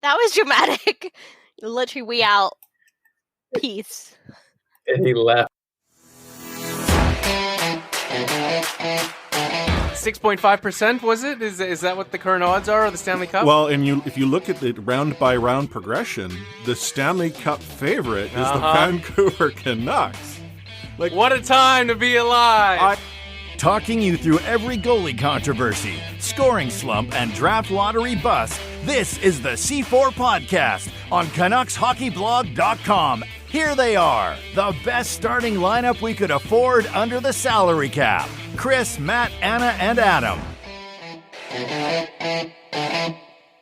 That was dramatic. Literally, we out. Peace. And he left. 6.5% was it? Is that what the current odds are of the Stanley Cup? Well, and if you look at the round by round progression, the Stanley Cup favorite is the Vancouver Canucks. Like, what a time to be alive! Talking you through every goalie controversy, scoring slump, and draft lottery bust. This is the C4 Podcast on CanucksHockeyBlog.com. Here they are, the best starting lineup we could afford under the salary cap. Chris, Matt, Anna, and Adam.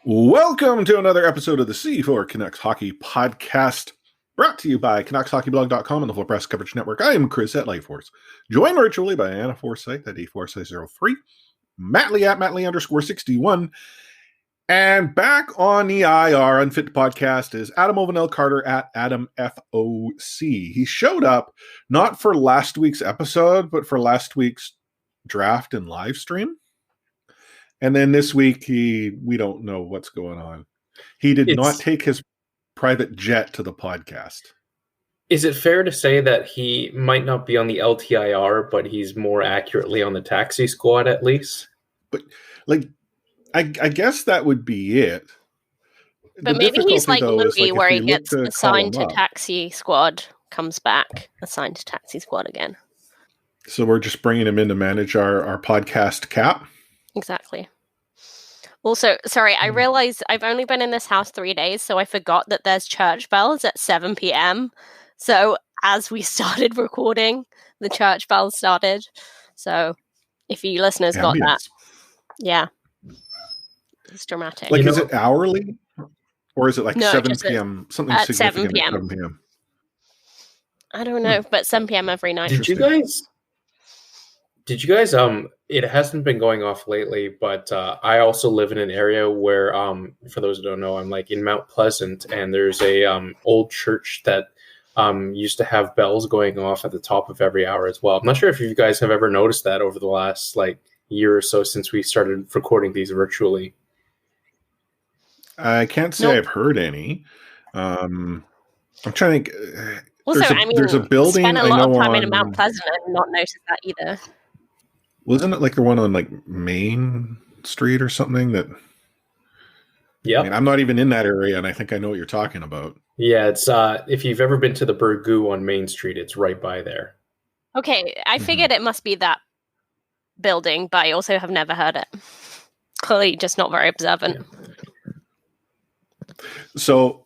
Welcome to another episode of the C4 Canucks Hockey Podcast, brought to you by CanucksHockeyBlog.com and the Full Press Coverage Network. I am Chris at Lightforce, joined virtually by Anna Forsyth at A4603, Matt Lee at MattLee_61, and back on the IR Unfit Podcast is Adam Ovenel Carter at AdamFOC. He showed up not for last week's episode, but for last week's draft and live stream. And then this week, we don't know what's going on. He did not take his private jet to the podcast. Is it fair to say that he might not be on the LTIR, but he's more accurately on the taxi squad at least? But I guess that would be it. But maybe he's like Louis, where he gets assigned to taxi squad, comes back, assigned to taxi squad again. So we're just bringing him in to manage our podcast cap? Exactly. Also, sorry, I realized I've only been in this house 3 days, so I forgot that there's church bells at 7 p.m. So as we started recording, the church bells started. So if you listeners got that, yeah. It's dramatic. Like, is it hourly? Or is it like 7 p.m.? Something at significant 7 p.m. at 7 p.m.? I don't know, but 7 p.m. every night. Did you guys, it hasn't been going off lately, but I also live in an area where, for those who don't know, I'm like in Mount Pleasant, and there's a old church that used to have bells going off at the top of every hour as well. I'm not sure if you guys have ever noticed that over the last year or so since we started recording these virtually. I can't say I've heard any. I'm trying to think. Also, there's a building. Spent a lot of time in Mount Pleasant and not noticed that either. Wasn't it like the one on Main Street or something? That. Yeah. I'm not even in that area, and I think I know what you're talking about. Yeah, it's if you've ever been to the Burgoo on Main Street, it's right by there. Okay, I figured it must be that building, but I also have never heard it. Clearly, just not very observant. Yeah. So,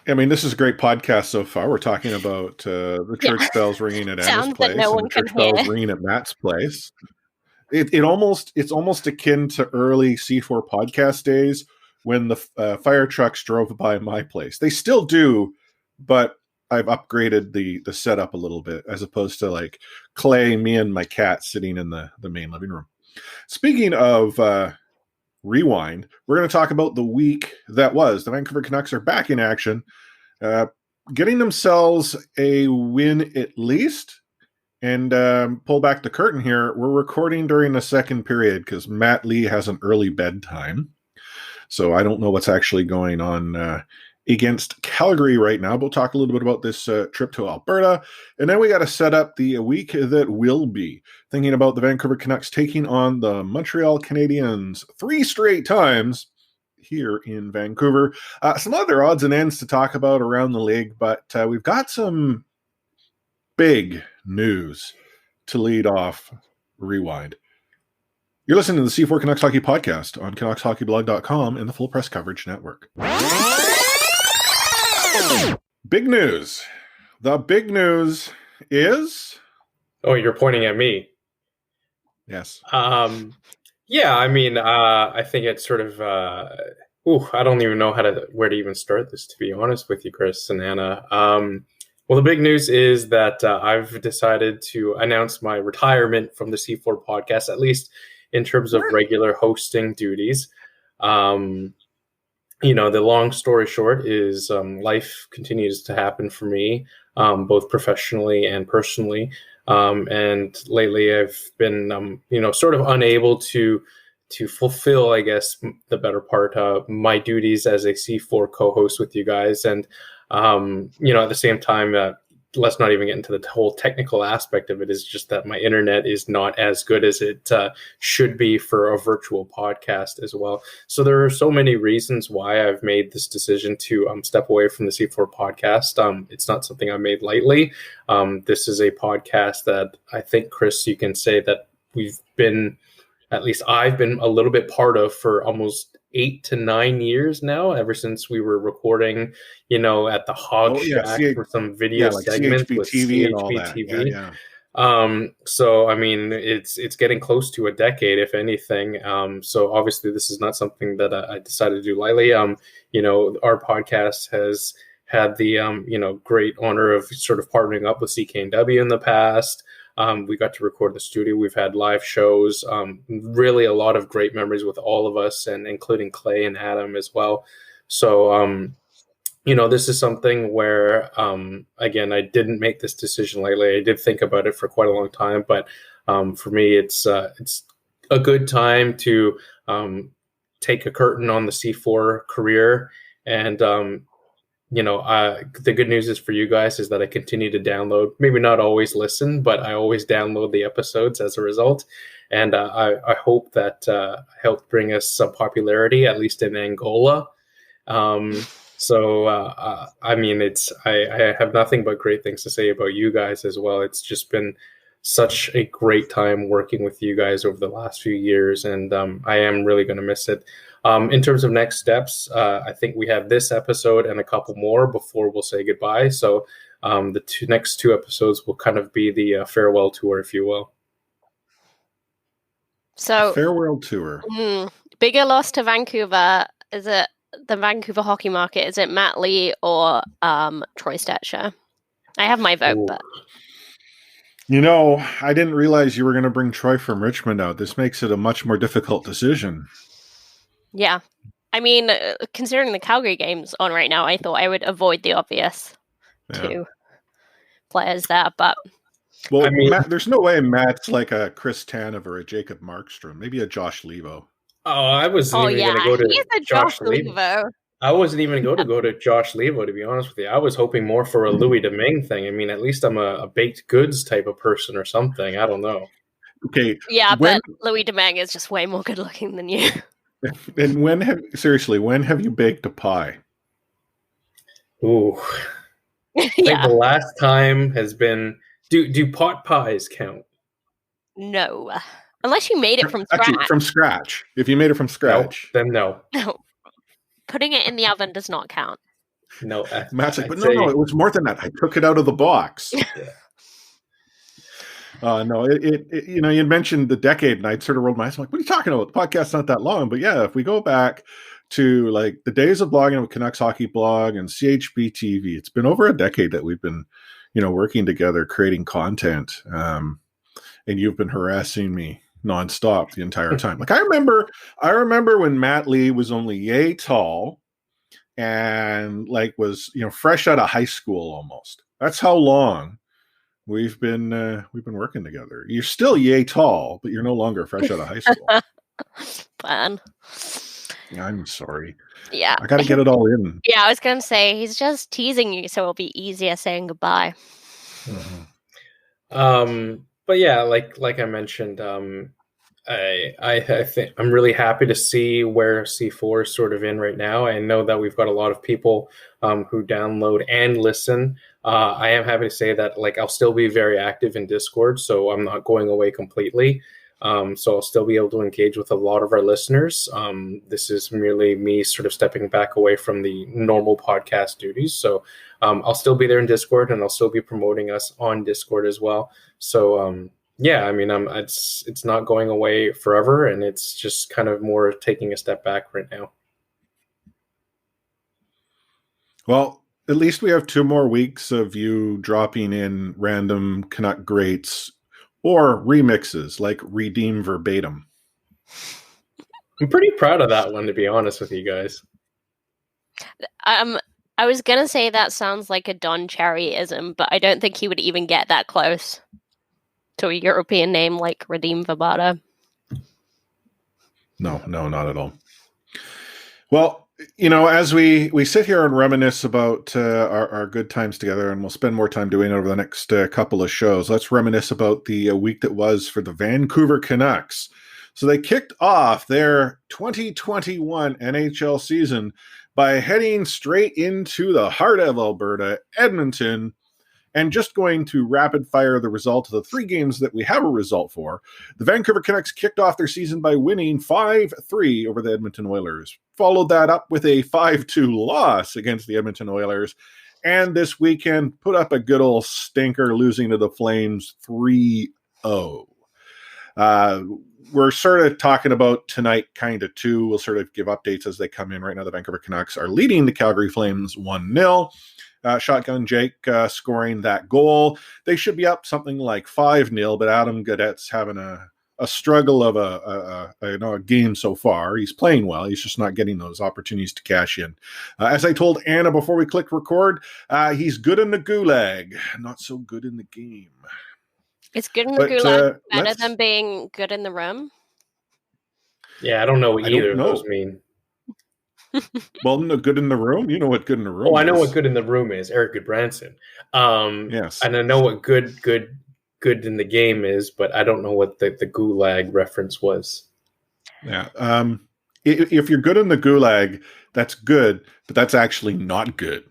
this is a great podcast so far. We're talking about the church bells ringing at Anna's place, and the church bells ringing at Matt's place. It's almost akin to early C4 podcast days when the fire trucks drove by my place. They still do, but I've upgraded the setup a little bit, as opposed to Clay, me, and my cat sitting in the main living room. Speaking of rewind, we're going to talk about the week that was. The Vancouver Canucks are back in action, getting themselves a win at least. And pull back the curtain here. We're recording during the second period because Matt Lee has an early bedtime. So I don't know what's actually going on against Calgary right now. But we'll talk a little bit about this trip to Alberta. And then we got to set up the week that will be. Thinking about the Vancouver Canucks taking on the Montreal Canadiens 3 straight times here in Vancouver. Some other odds and ends to talk about around the league. But we've got some big news to lead off Rewind. You're listening to the C4 Canucks Hockey Podcast on CanucksHockeyBlog.com and the Full Press Coverage Network. Big news. The big news is... Oh, you're pointing at me. Yes. Yeah, I think it's sort of... I don't even know where to even start this, to be honest with you, Chris and Anna. Well, the big news is that I've decided to announce my retirement from the C4 podcast, at least in terms of regular hosting duties. The long story short is life continues to happen for me, both professionally and personally. And lately I've been, sort of unable to fulfill, I guess, the better part of my duties as a C4 co-host with you guys. And, at the same time, let's not even get into the whole technical aspect of it. Is just that my internet is not as good as it should be for a virtual podcast as well. So there are so many reasons why I've made this decision to step away from the C4 podcast. It's not something I made lightly. This is a podcast that I think, Chris, you can say that we've been, at least I've been a little bit part of for almost 8 to 9 years now, ever since we were recording, at the Hog Shack for some video segments with CHB and all that. TV. Yeah. So, I mean, it's getting close to a decade, if anything. So obviously this is not something that I decided to do lightly. Our podcast has had the, great honor of sort of partnering up with CKNW in the past. We got to record the studio. We've had live shows, really a lot of great memories with all of us, and including Clay and Adam as well. So, this is something where, again, I didn't make this decision lightly. I did think about it for quite a long time, but for me, it's a good time to take a curtain on the C4 career. And, the good news is for you guys is that I continue to download, maybe not always listen, but I always download the episodes as a result. And I hope that helped bring us some popularity, at least in Angola. So, I mean, I have nothing but great things to say about you guys as well. It's just been such a great time working with you guys over the last few years, and I am really going to miss it. In terms of next steps, I think we have this episode and a couple more before we'll say goodbye. So the next two episodes will kind of be the farewell tour, if you will. So farewell tour. Bigger loss to Vancouver. Is it the Vancouver hockey market? Is it Matt Lee or Troy Stecher? I have my vote, but I didn't realize you were going to bring Troy from Richmond out. This makes it a much more difficult decision. Yeah. I mean, considering the Calgary game's on right now, I thought I would avoid the obvious two players there, but... Well, I mean, there's no way Matt's like a Chris Tanev or a Jacob Markstrom. Maybe a Josh Levo. Oh, I wasn't even going to go to Josh Levo. I wasn't even going to go to Josh Levo, to be honest with you. I was hoping more for a Louis Domingue thing. I mean, at least I'm a baked goods type of person or something. I don't know. Okay. Yeah, but Louis Domingue is just way more good looking than you. And when have you baked a pie? Ooh. I think the last time has been... Do pot pies count? No. Unless you made it from scratch. Actually, from scratch. If you made it from scratch. Then no. No. Putting it in the oven does not count. No. Matt's like, but no, it was more than that. I took it out of the box. No, you'd mentioned the decade, and I'd sort of rolled my eyes. I'm like, what are you talking about? The podcast's not that long. But yeah, if we go back to like the days of blogging with Canucks Hockey Blog and CHB TV, it's been over a decade that we've been, working together, creating content. And you've been harassing me nonstop the entire time. Like I remember when Matt Lee was only yay tall and like was, fresh out of high school almost. That's how long we've been working together. You're still yay tall, but you're no longer fresh out of high school. Fun. Yeah, I'm sorry. Yeah. I got to get it all in. Yeah, I was going to say, he's just teasing you, so it'll be easier saying goodbye. Mm-hmm. But yeah, like I mentioned, I think I'm really happy to see where C4 is sort of in right now. I know that we've got a lot of people who download and listen. I am happy to say that I'll still be very active in Discord, so I'm not going away completely. So I'll still be able to engage with a lot of our listeners. This is merely me sort of stepping back away from the normal podcast duties. So I'll still be there in Discord, and I'll still be promoting us on Discord as well. So yeah, I mean, it's not going away forever, and it's just kind of more taking a step back right now. Well, at least we have 2 more weeks of you dropping in random Canuck greats or remixes like Redeem Verbatim. I'm pretty proud of that one, to be honest with you guys. I was going to say that sounds like a Don Cherry-ism, but I don't think he would even get that close to a European name like Redeem Verbata. No, not at all. Well, as we sit here and reminisce about our good times together, and we'll spend more time doing it over the next couple of shows, let's reminisce about the week that was for the Vancouver Canucks. So they kicked off their 2021 NHL season by heading straight into the heart of Alberta, Edmonton, and just going to rapid fire the result of the 3 games that we have a result for. The Vancouver Canucks kicked off their season by winning 5-3 over the Edmonton Oilers. Followed that up with a 5-2 loss against the Edmonton Oilers. And this weekend put up a good old stinker, losing to the Flames 3-0. We're sort of talking about tonight kind of too. We'll sort of give updates as they come in. Right now, the Vancouver Canucks are leading the Calgary Flames 1-0. Shotgun Jake scoring that goal. They should be up something like 5-0, but Adam Gaudette's having a struggle of a game so far. He's playing well. He's just not getting those opportunities to cash in. As I told Anna before we clicked record, he's good in the gulag, not so good in the game. Is good in the gulag better than being good in the room? Yeah, I don't know what either of those mean. Well, no, good in the room? You know what good in the room is. Oh, I know what good in the room is. Eric Goodbranson. Yes. And I know what good in the game is, but I don't know what the gulag reference was. Yeah. If you're good in the gulag, that's good, but that's actually not good.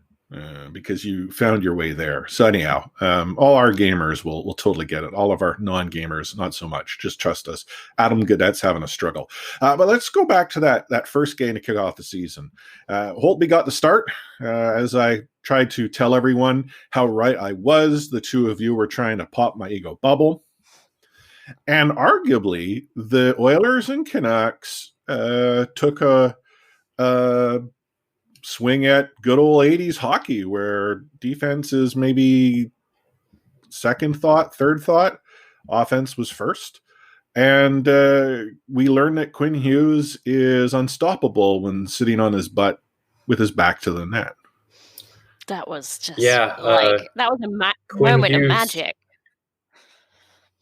Because you found your way there. So anyhow, all our gamers will totally get it. All of our non-gamers, not so much. Just trust us. Adam Gaudette's having a struggle. But let's go back to that first game to kick off the season. Holtby got the start. As I tried to tell everyone how right I was, the two of you were trying to pop my ego bubble. And arguably, the Oilers and Canucks took a swing at good old 80s hockey, where defense is maybe second thought, third thought. Offense was first. And we learned that Quinn Hughes is unstoppable when sitting on his butt with his back to the net. That was just that was a moment of magic.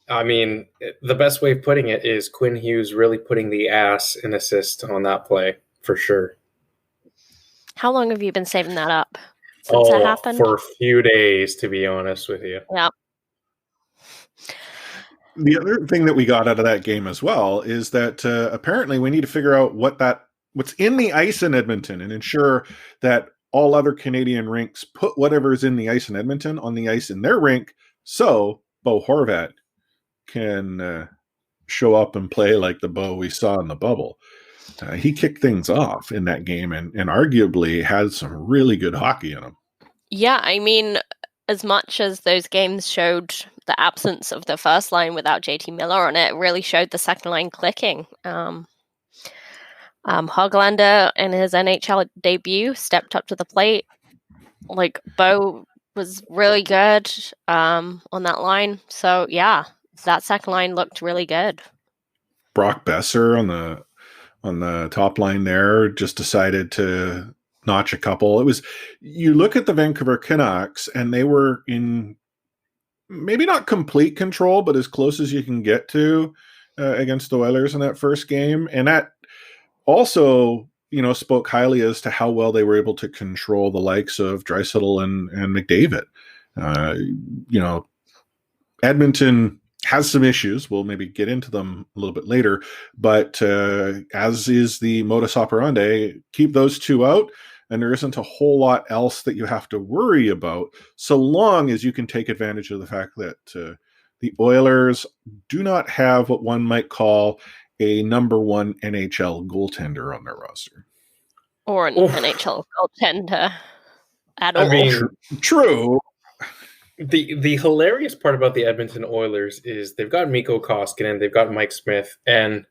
I mean, the best way of putting it is Quinn Hughes really putting the ass in assist on that play, for sure. How long have you been saving that up since that happened? For a few days, to be honest with you. Yeah. The other thing that we got out of that game as well is that apparently we need to figure out what's in the ice in Edmonton and ensure that all other Canadian rinks put whatever's in the ice in Edmonton on the ice in their rink, so Bo Horvat can show up and play like the Bo we saw in the bubble. He kicked things off in that game and arguably had some really good hockey in him. Yeah, I mean, as much as those games showed the absence of the first line without JT Miller on it, really showed the second line clicking. Hoglander in his NHL debut stepped up to the plate. Like, Bo was really good on that line. So, yeah, that second line looked really good. Brock Besser on the top line there just decided to notch a couple. You look at the Vancouver Canucks and they were in maybe not complete control, but as close as you can get to against the Oilers in that first game. And that also, spoke highly as to how well they were able to control the likes of Draisaitl and McDavid. Edmonton has some issues. We'll maybe get into them a little bit later, but as is the modus operandi, keep those two out, and there isn't a whole lot else that you have to worry about, so long as you can take advantage of the fact that the Oilers do not have what one might call a number one NHL goaltender on their roster. Or an NHL goaltender at all. I mean, true. The hilarious part about the Edmonton Oilers is they've got Mikko Koskinen, they've got Mike Smith, and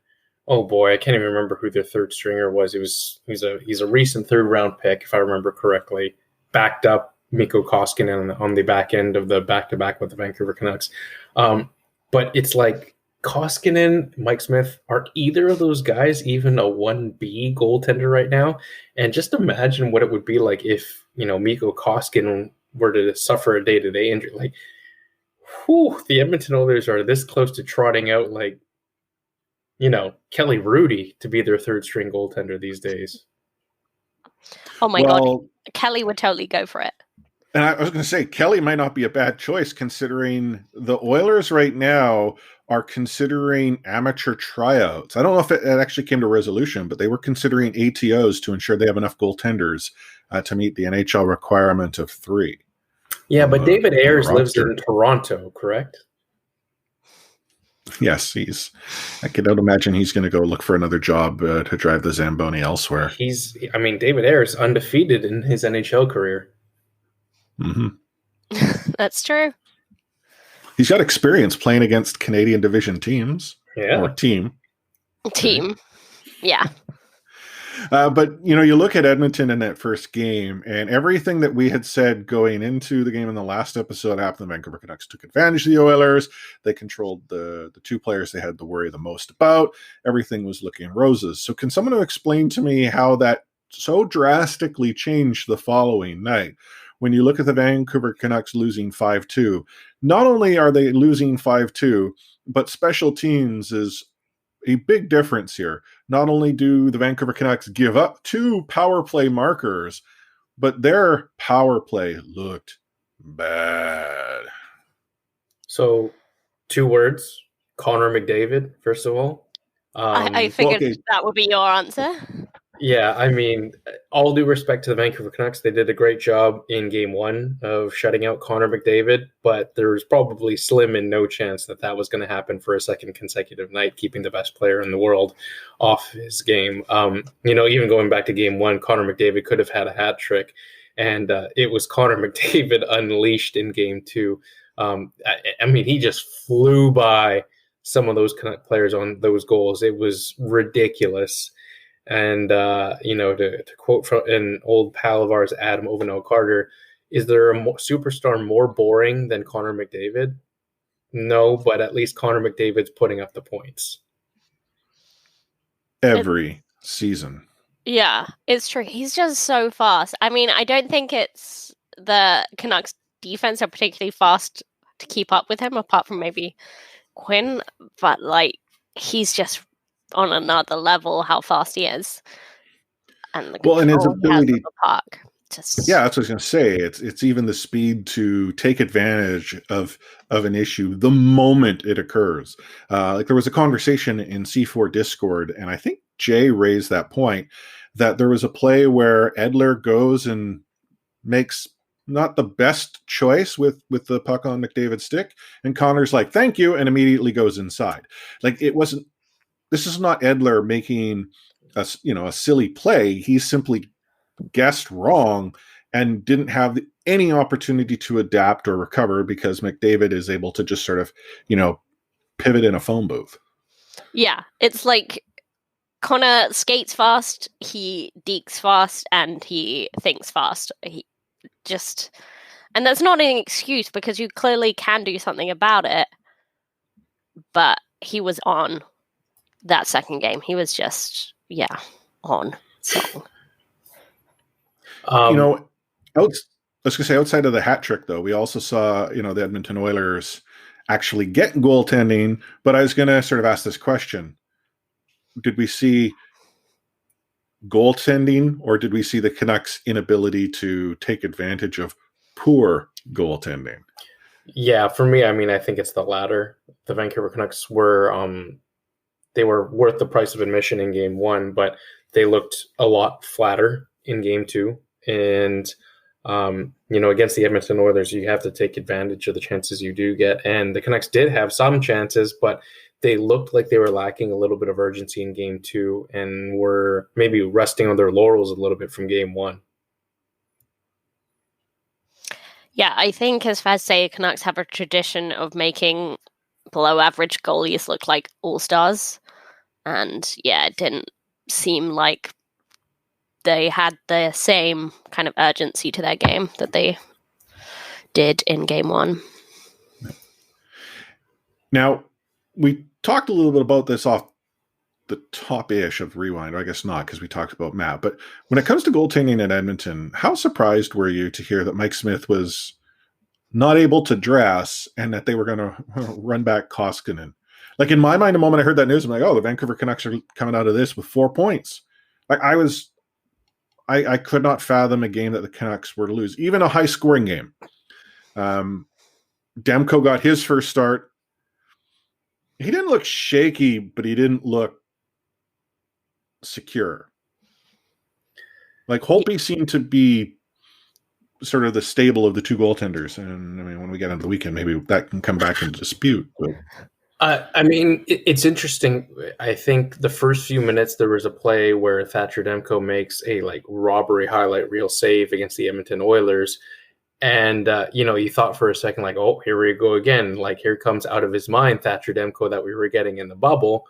oh boy, I can't even remember who their third stringer was. He's a recent third round pick, if I remember correctly. Backed up Mikko Koskinen on the back end of the back to back with the Vancouver Canucks. But it's like Koskinen, Mike Smith, are either of those guys even a 1B goaltender right now? And just imagine what it would be like if Mikko Koskinen were to suffer a day-to-day injury. Like, the Edmonton Oilers are this close to trotting out Kelly Rudy to be their third string goaltender these days. Oh my God. Kelly would totally go for it. And I was going to say, Kelly might not be a bad choice considering the Oilers right now are considering amateur tryouts. I don't know if it actually came to resolution, but they were considering ATOs to ensure they have enough goaltenders to meet the NHL requirement of 3. Yeah, but David Ayres lives in Toronto, correct? Yes, I cannot imagine he's going to go look for another job to drive the Zamboni elsewhere. David Ayres undefeated in his NHL career. Mm-hmm. That's true. He's got experience playing against Canadian division teams. Yeah. Or team. Yeah. But, you look at Edmonton in that first game, and everything that we had said going into the game in the last episode happened. The Vancouver Canucks took advantage of the Oilers. They controlled the 2 players they had to worry the most about. Everything was looking roses. So can someone explain to me how that so drastically changed the following night? When you look at the Vancouver Canucks losing 5-2, not only are they losing 5-2, but special teams is a big difference here. Not only do the Vancouver Canucks give up 2 power play markers, but their power play looked bad. So, 2 words, Connor McDavid, first of all. I figured that would be your answer. Yeah, I mean, all due respect to the Vancouver Canucks, they did a great job in Game 1 of shutting out Connor McDavid, but there was probably slim and no chance that was going to happen for a second consecutive night, keeping the best player in the world off his game. Even going back to Game 1, Connor McDavid could have had a hat trick, and it was Connor McDavid unleashed in Game 2. He just flew by some of those Canuck players on those goals. It was ridiculous. And, to quote from an old pal of ours, Adam Oveno-Carter, is there a superstar more boring than Connor McDavid? No, but at least Connor McDavid's putting up the points. Every season. Yeah, it's true. He's just so fast. I don't think it's the Canucks defense are particularly fast to keep up with him, apart from maybe Quinn, but he's just on another level how fast he is, and his ability the park. That's what I was going to say. It's even the speed to take advantage of an issue the moment it occurs. There was a conversation in C4 Discord, and I think Jay raised that point that there was a play where Edler goes and makes not the best choice with the puck on McDavid's stick, and Connor's like, "Thank you," and immediately goes inside. It wasn't. This is not Edler making a silly play. He simply guessed wrong and didn't have any opportunity to adapt or recover because McDavid is able to just sort of, pivot in a phone booth. Yeah, it's like Connor skates fast, he dekes fast, and he thinks fast. And that's not an excuse because you clearly can do something about it. But he was on. That second game, he was just on song. I was going to say, outside of the hat trick, though, we also saw the Edmonton Oilers actually get goaltending. But I was going to sort of ask this question: did we see goaltending, or did we see the Canucks' inability to take advantage of poor goaltending? Yeah, for me, I think it's the latter. The Vancouver Canucks were they were worth the price of admission in Game 1, but they looked a lot flatter in Game 2. And, against the Edmonton Oilers, you have to take advantage of the chances you do get. And the Canucks did have some chances, but they looked like they were lacking a little bit of urgency in Game 2 and were maybe resting on their laurels a little bit from Game 1. Yeah, I think it's fair to say Canucks have a tradition of making below average goalies look like all-stars. And it didn't seem like they had the same kind of urgency to their game that they did in Game 1. Now, we talked a little bit about this off the top-ish of Rewind. I guess not, because we talked about Matt. But when it comes to goaltending in Edmonton, how surprised were you to hear that Mike Smith was not able to dress and that they were going to run back Koskinen? Like in my mind, the moment I heard that news, I'm like, oh, the Vancouver Canucks are coming out of this with 4 points. Like I could not fathom a game that the Canucks were to lose, even a high scoring game. Demko got his first start. He didn't look shaky, but he didn't look secure. Like Holtby seemed to be sort of the stable of the two goaltenders. And I mean, when we get into the weekend, maybe that can come back into dispute. But I mean, it's interesting. I think the first few minutes there was a play where Thatcher Demko makes a like robbery highlight reel save against the Edmonton Oilers. And, you thought for a second, like, oh, here we go again. Like, here comes out of his mind Thatcher Demko that we were getting in the bubble.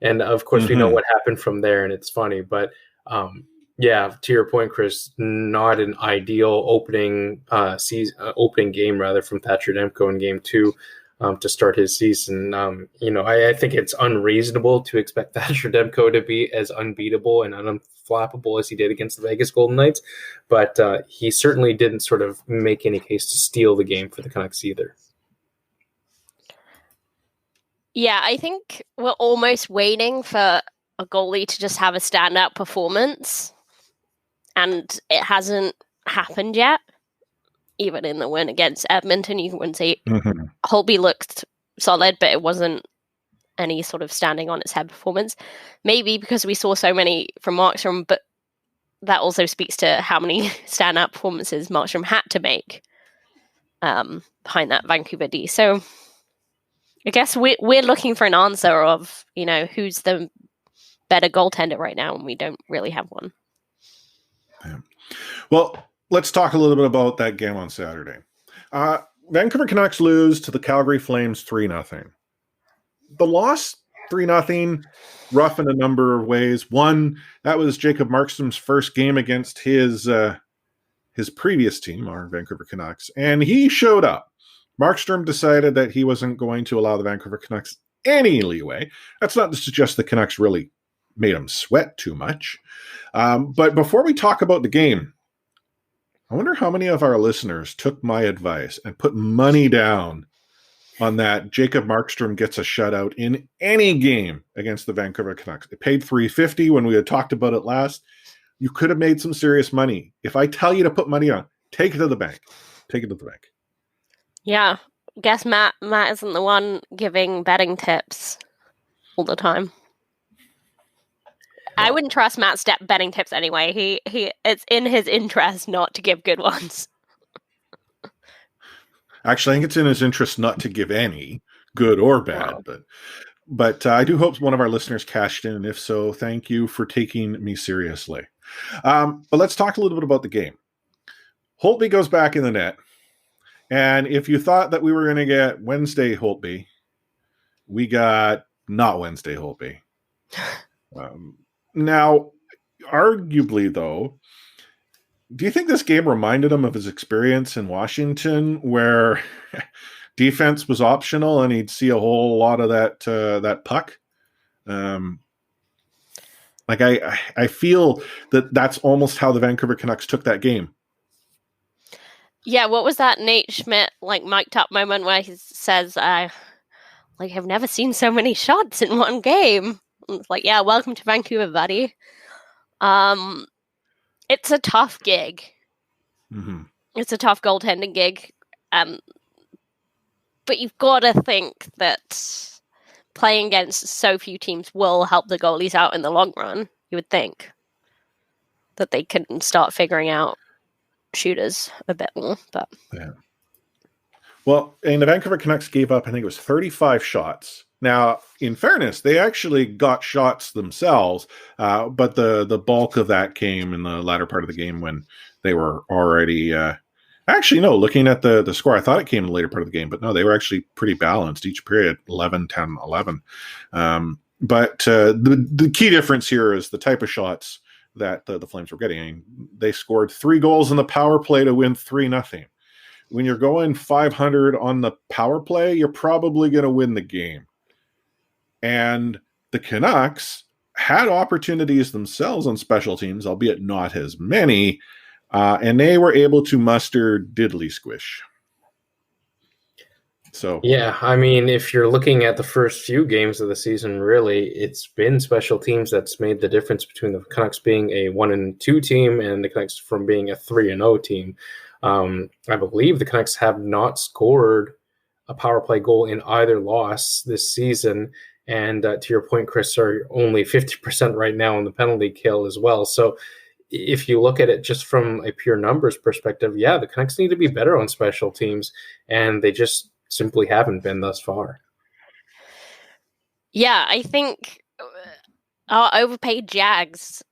And, of course, we know what happened from there, and it's funny. But, to your point, Chris, not an ideal opening game, rather, from Thatcher Demko in Game 2 to start his season. I think it's unreasonable to expect Thatcher Demko to be as unbeatable and unflappable as he did against the Vegas Golden Knights, but he certainly didn't sort of make any case to steal the game for the Canucks either. Yeah, I think we're almost waiting for a goalie to just have a standout performance, and it hasn't happened yet. Even in the win against Edmonton, you wouldn't say Holtby looked solid, but it wasn't any sort of standing on its head performance. Maybe because we saw so many from Markstrom, but that also speaks to how many standout performances Markstrom had to make behind that Vancouver D. So I guess we're looking for an answer of, who's the better goaltender right now, and we don't really have one. Yeah. Well, let's talk a little bit about that game on Saturday. Vancouver Canucks lose to the Calgary Flames 3-0. The loss 3-0, rough in a number of ways. One, that was Jacob Markstrom's first game against his previous team, our Vancouver Canucks, and he showed up. Markstrom decided that he wasn't going to allow the Vancouver Canucks any leeway. That's not to suggest the Canucks really made him sweat too much. But before we talk about the game, I wonder how many of our listeners took my advice and put money down on that Jacob Markstrom gets a shutout in any game against the Vancouver Canucks. They paid $350 when we had talked about it last. You could have made some serious money. If I tell you to put money on, take it to the bank. Take it to the bank. Yeah. Guess Matt isn't the one giving betting tips all the time. I wouldn't trust Matt's betting tips anyway. It's in his interest not to give good ones. Actually, I think it's in his interest not to give any, good or bad. Wow. But I do hope one of our listeners cashed in, and if so, thank you for taking me seriously. But let's talk a little bit about the game. Holtby goes back in the net, and if you thought that we were going to get Wednesday Holtby, we got not Wednesday Holtby. Now, arguably, though, do you think this game reminded him of his experience in Washington, where defense was optional and he'd see a whole lot of that puck? I feel that's almost how the Vancouver Canucks took that game. Yeah, what was that Nate Schmidt mic'd up moment where he says, "I've never seen so many shots in one game." It's like, yeah, welcome to Vancouver, buddy. It's a tough gig. Mm-hmm. It's a tough goaltending gig. But you've got to think that playing against so few teams will help the goalies out in the long run. You would think that they can start figuring out shooters a bit more. But yeah. Well, and the Vancouver Canucks gave up, I think it was 35 shots. Now, in fairness, they actually got shots themselves, but the bulk of that came in the latter part of the game when they were already... actually, no, looking at the score, I thought it came in the later part of the game, but no, they were actually pretty balanced. Each period, 11, 10, 11. But the key difference here is the type of shots that the Flames were getting. I mean, they scored 3 goals in the power play to win 3-0. When you're going 500 on the power play, you're probably going to win the game. And the Canucks had opportunities themselves on special teams, albeit not as many, and they were able to muster diddly squish. So yeah, I mean, if you're looking at the first few games of the season, really, it's been special teams that's made the difference between the Canucks being a 1-2 team and the Canucks from being a 3-0 team. I believe the Canucks have not scored a power play goal in either loss this season. And to your point, Chris, are only 50% right now on the penalty kill as well. So if you look at it just from a pure numbers perspective, yeah, the Canucks need to be better on special teams, and they just simply haven't been thus far. Yeah, I think our overpaid Jags,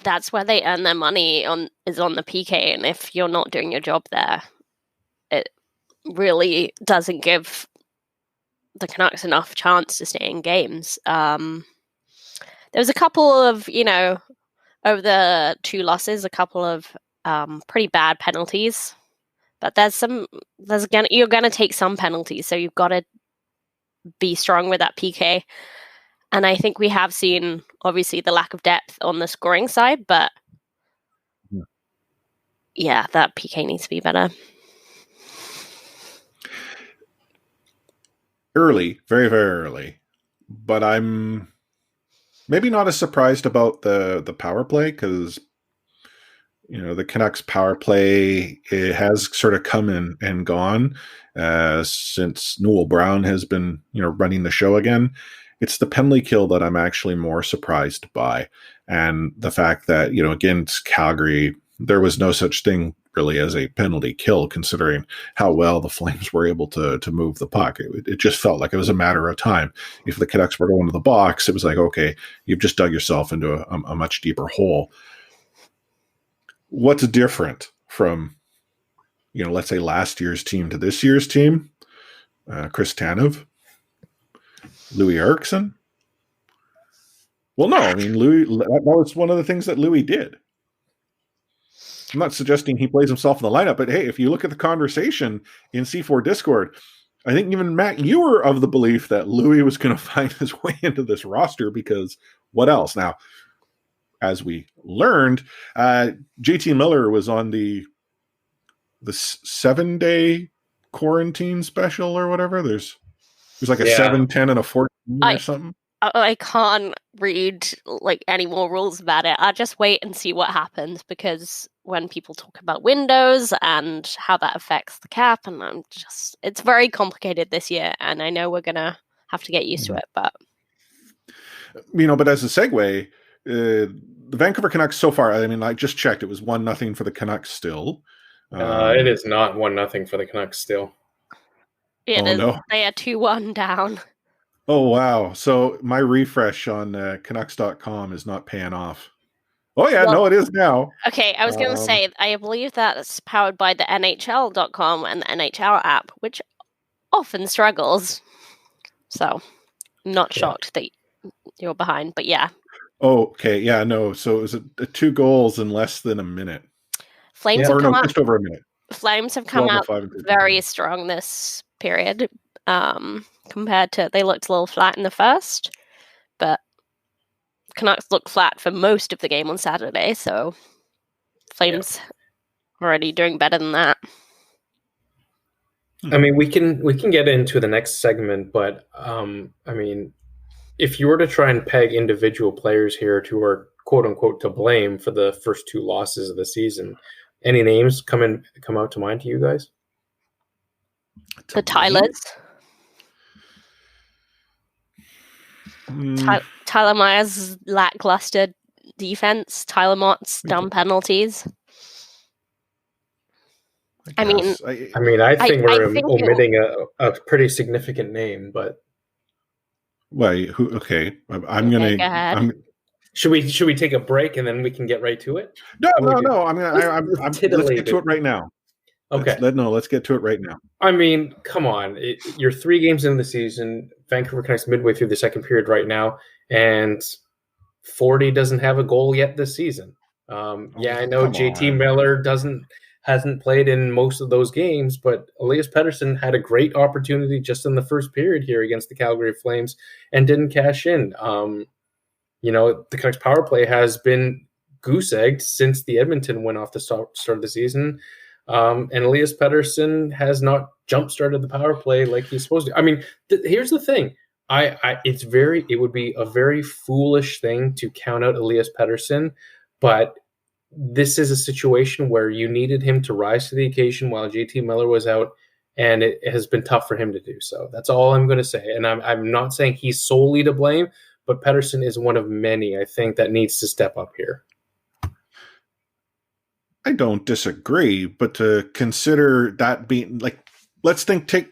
that's where they earn their money is on the PK, and if you're not doing your job there, it really doesn't give the Canucks enough chance to stay in games. There was a couple of, over the 2 losses, a couple of pretty bad penalties. But you're gonna take some penalties, so you've got to be strong with that PK. And I think we have seen, obviously, the lack of depth on the scoring side, but yeah, that PK needs to be better. Early, very, very early. But I'm maybe not as surprised about the power play because the Canucks power play, it has sort of come and gone since Noel Brown has been, running the show again. It's the penalty kill that I'm actually more surprised by. And the fact that, against Calgary, there was no such thing really as a penalty kill, considering how well the Flames were able to move the puck. It just felt like it was a matter of time. If the Canucks were going to the box, it was like, okay, you've just dug yourself into a much deeper hole. What's different from, let's say last year's team to this year's team? Chris Tanev? Louis Eriksson? Well, no, I mean, that was one of the things that Louis did. I'm not suggesting he plays himself in the lineup, but hey, if you look at the conversation in C4 Discord, I think even Matt, you were of the belief that Louis was going to find his way into this roster because what else? Now, as we learned, JT Miller was on the 7-day quarantine special or whatever. There's like a 7, 10, and a 14 or something. I can't read any more rules about it. I'll just wait and see what happens, because when people talk about windows and how that affects the cap, and it's very complicated this year, and I know we're gonna have to get used to it. But but as a segue, the Vancouver Canucks so far, I mean, I just checked, it was 1-0 for the Canucks still. It is not 1-0 for the Canucks still. It is. No. They are 2-1 down. Oh, wow. So my refresh on Canucks.com is not paying off. Oh, yeah, no, it is now. Okay, I was going to say, I believe that's powered by the NHL.com and the NHL app, which often struggles. So I'm not shocked that you're behind, but yeah. Oh, okay. Yeah, no. So it was 2 goals in less than a minute. Flames have come out, just over a minute. Flames have come out very strong this period. Compared to, they looked a little flat in the first, but Canucks looked flat for most of the game on Saturday, so Flames already doing better than that. I mean, we can get into the next segment, but I mean, if you were to try and peg individual players here who are quote unquote to blame for the first 2 losses of the season, any names come out to mind to you guys? The Tylers. Tyler Myers' lackluster defense. Tyler Mott's dumb penalties. I think we're omitting a pretty significant name, but wait, who? Okay, I'm gonna. Should we take a break and then we can get right to it? No. Let's get to it right now. Okay. Let's get to it right now. I mean, come on. You're 3 games into the season. Vancouver Canucks midway through the second period right now, and 40 doesn't have a goal yet this season. I know JT Miller hasn't played in most of those games, but Elias Pettersson had a great opportunity just in the first period here against the Calgary Flames and didn't cash in. The Canucks power play has been goose-egged since the Edmonton win off the start of the season. And Elias Pettersson has not jump-started the power play like he's supposed to. I mean, here's the thing. It would be a very foolish thing to count out Elias Pettersson, but this is a situation where you needed him to rise to the occasion while JT Miller was out, and it has been tough for him to do so. That's all I'm going to say. And I'm not saying he's solely to blame, but Pettersson is one of many, I think, that needs to step up here. I don't disagree, but to consider that being like, let's take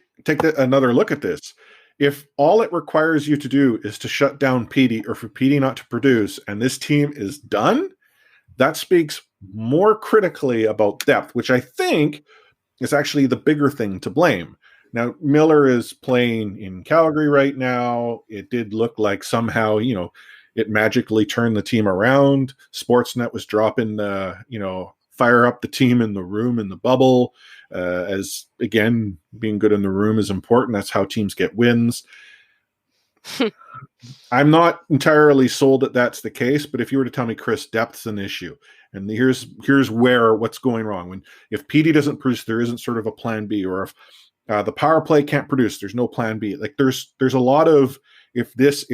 another look at this. If all it requires you to do is to shut down Petey or for Petey not to produce, and this team is done, that speaks more critically about depth, which I think is actually the bigger thing to blame. Now, Miller is playing in Calgary right now. It did look like somehow, it magically turned the team around. Sportsnet was dropping, fire up the team in the room in the bubble, as, again, being good in the room is important. That's how teams get wins. I'm not entirely sold that that's the case, but if you were to tell me, Chris, depth's an issue, and here's what's going wrong. If Petey doesn't produce, there isn't sort of a plan B, or if the power play can't produce, there's no plan B. Like there's a lot of if this,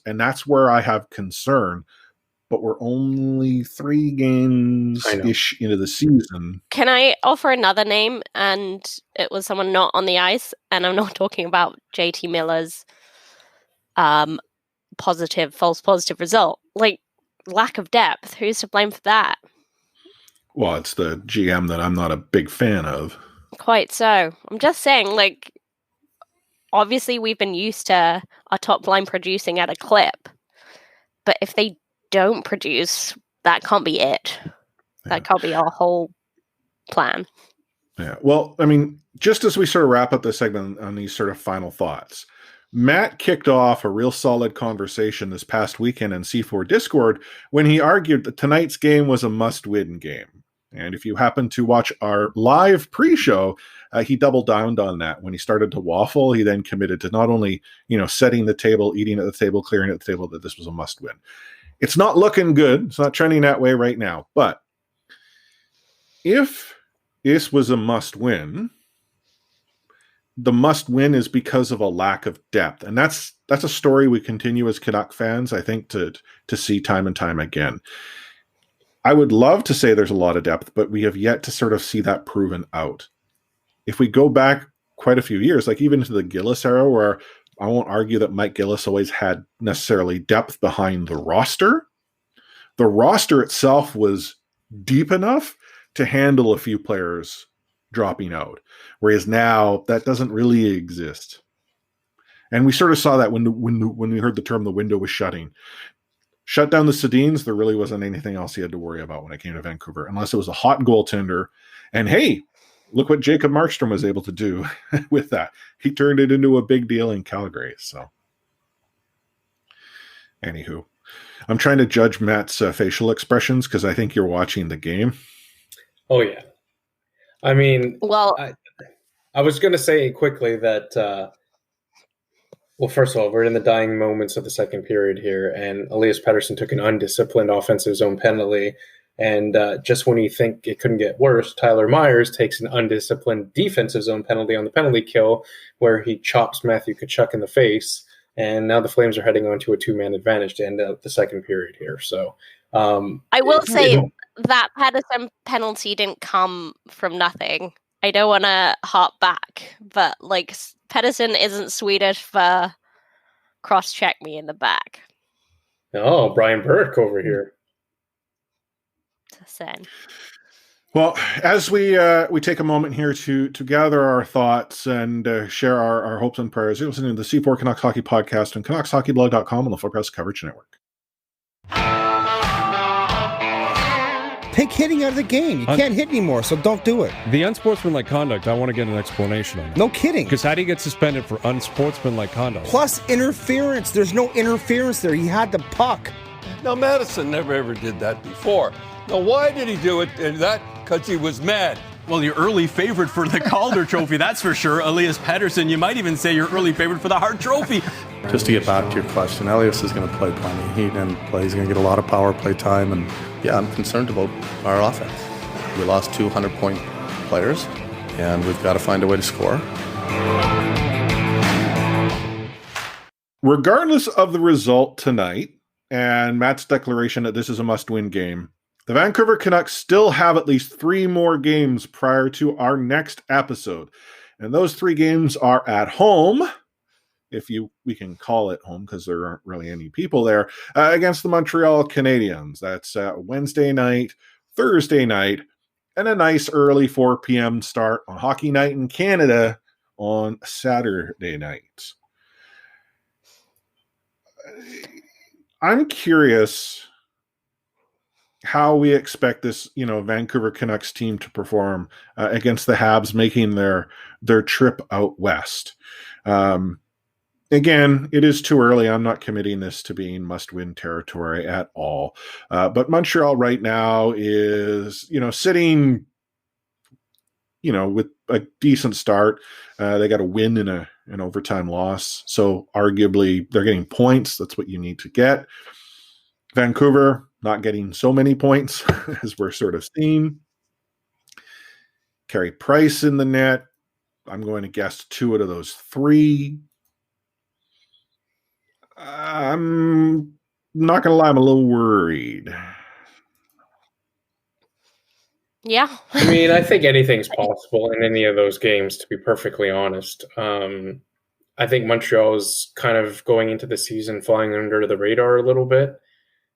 and that's where I have concern. But we're only 3 games-ish into the season. Can I offer another name? And it was someone not on the ice, and I'm not talking about JT Miller's false positive result. Like, lack of depth. Who's to blame for that? Well, it's the GM that I'm not a big fan of. Quite so. I'm just saying, like, obviously we've been used to our top line producing at a clip, but if they don't produce, that can't be it. That can't be our whole plan. Yeah. Well, I mean, just as we sort of wrap up this segment on these sort of final thoughts, Matt kicked off a real solid conversation this past weekend in C4 Discord when he argued that tonight's game was a must-win game. And if you happen to watch our live pre-show, he doubled down on that. When he started to waffle, he then committed to not only, setting the table, eating at the table, clearing at the table, that this was a must-win. It's not looking good. It's not trending that way right now. But if this was a must-win, the must-win is because of a lack of depth. And that's a story we continue as Canuck fans, I think, to see time and time again. I would love to say there's a lot of depth, but we have yet to sort of see that proven out. If we go back quite a few years, like even into the Gillis era, where I won't argue that Mike Gillis always had necessarily depth behind the roster itself was deep enough to handle a few players dropping out, whereas now that doesn't really exist. And we sort of saw that when we heard the term "the window was shutting." Shut down the Sedins, there really wasn't anything else he had to worry about when it came to Vancouver, unless it was a hot goaltender. And hey, look what Jacob Markstrom was able to do with that. He turned it into a big deal in Calgary. So, anywho, I'm trying to judge Matt's facial expressions because I think you're watching the game. Oh, yeah. I mean, well, I was going to say quickly that, well, first of all, we're in the dying moments of the second period here, and Elias Pettersson took an undisciplined offensive zone penalty. And just when you think it couldn't get worse, Tyler Myers takes an undisciplined defensive zone penalty on the penalty kill where he chops Matthew Tkachuk in the face. And now the Flames are heading on to a 2-man advantage to end up the second period here. So I will say that Pettersson penalty didn't come from nothing. I don't want to harp back, but like Pettersson isn't Swedish for cross-check me in the back. Oh, Brian Burke over here. Well, as we take a moment here to gather our thoughts and share our hopes and prayers, you're listening to the C4 Canucks Hockey Podcast on CanucksHockeyBlog.com on the Forecast Coverage Network. Take hitting out of the game. You can't hit anymore, so don't do it. The unsportsmanlike conduct, I want to get an explanation on it. No kidding. Because how do you get suspended for unsportsmanlike conduct? Plus interference. There's no interference there. He had the puck. Now, Madison never ever did that before. Now, why did he do it? And that because he was mad. Well, your early favorite for the Calder Trophy, that's for sure. Elias Pettersson, you might even say your early favorite for the Hart Trophy. Just to get back to your question, Elias is going to play plenty. He didn't play. He's going to get a lot of power play time. And, yeah, I'm concerned about our offense. We lost 200-point players, and we've got to find a way to score. Regardless of the result tonight, and Matt's declaration that this is a must-win game, the Vancouver Canucks still have at least 3 more games prior to our next episode. And those 3 games are at home, if we can call it home because there aren't really any people there, against the Montreal Canadiens. That's Wednesday night, Thursday night, and a nice early 4 p.m. start on Hockey Night in Canada on Saturday night. I'm curious how we expect this, Vancouver Canucks team to perform against the Habs making their trip out west. Again, it is too early. I'm not committing this to being must-win territory at all. But Montreal right now is, sitting, with a decent start. They got a win in an overtime loss. So arguably they're getting points. That's what you need to get. Vancouver not getting so many points as we're sort of seeing. Carey Price in the net. I'm going to guess 2 out of those 3. I'm not going to lie, I'm a little worried. Yeah. I mean, I think anything's possible in any of those games, to be perfectly honest. I think Montreal is kind of going into the season flying under the radar a little bit.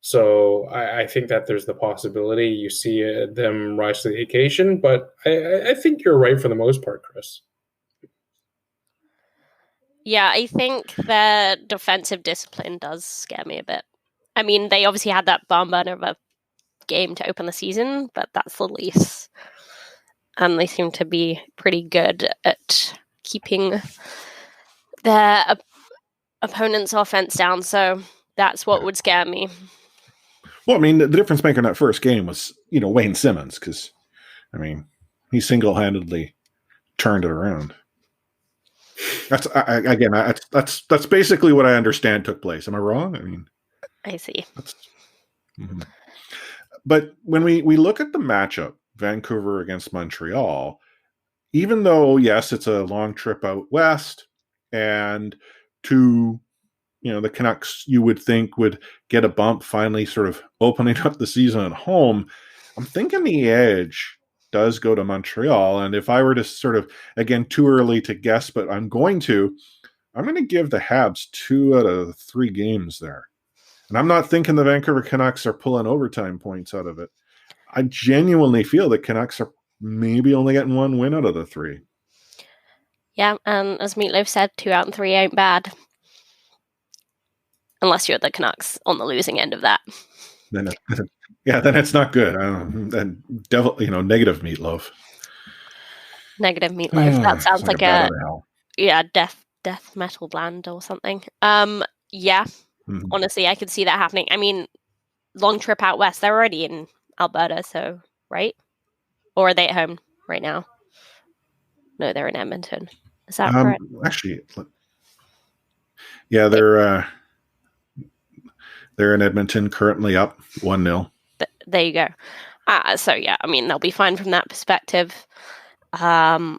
So I think that there's the possibility you see them rise to the occasion, but I think you're right for the most part, Chris. Yeah, I think their defensive discipline does scare me a bit. I mean, they obviously had that barn burner of a game to open the season, but that's the least. And they seem to be pretty good at keeping their opponent's offense down, so that's what would scare me. Well, I mean, the difference maker in that first game was, Wayne Simmons, because, he single-handedly turned it around. That's basically what I understand took place. Am I wrong? I see. Mm-hmm. But when we look at the matchup, Vancouver against Montreal, even though, yes, it's a long trip out west, and the Canucks, you would think, would get a bump finally sort of opening up the season at home, I'm thinking the edge does go to Montreal. And if I were to sort of, again, too early to guess, but I'm going to give the Habs 2 out of 3 games there. And I'm not thinking the Vancouver Canucks are pulling overtime points out of it. I genuinely feel the Canucks are maybe only getting 1 win out of the 3. Yeah, and as Meatloaf said, 2 out of 3 ain't bad. Unless you're the Canucks on the losing end of that. Then it's not good. And negative Meatloaf. Negative Meatloaf. That sounds like a death metal band or something. Yeah. Mm-hmm. Honestly, I could see that happening. I mean, long trip out west. They're already in Alberta, so right? Or are they at home right now? No, they're in Edmonton. Is that correct? Actually, yeah, they're in Edmonton, currently up 1-0. There you go. So yeah, I mean, they'll be fine from that perspective. Carey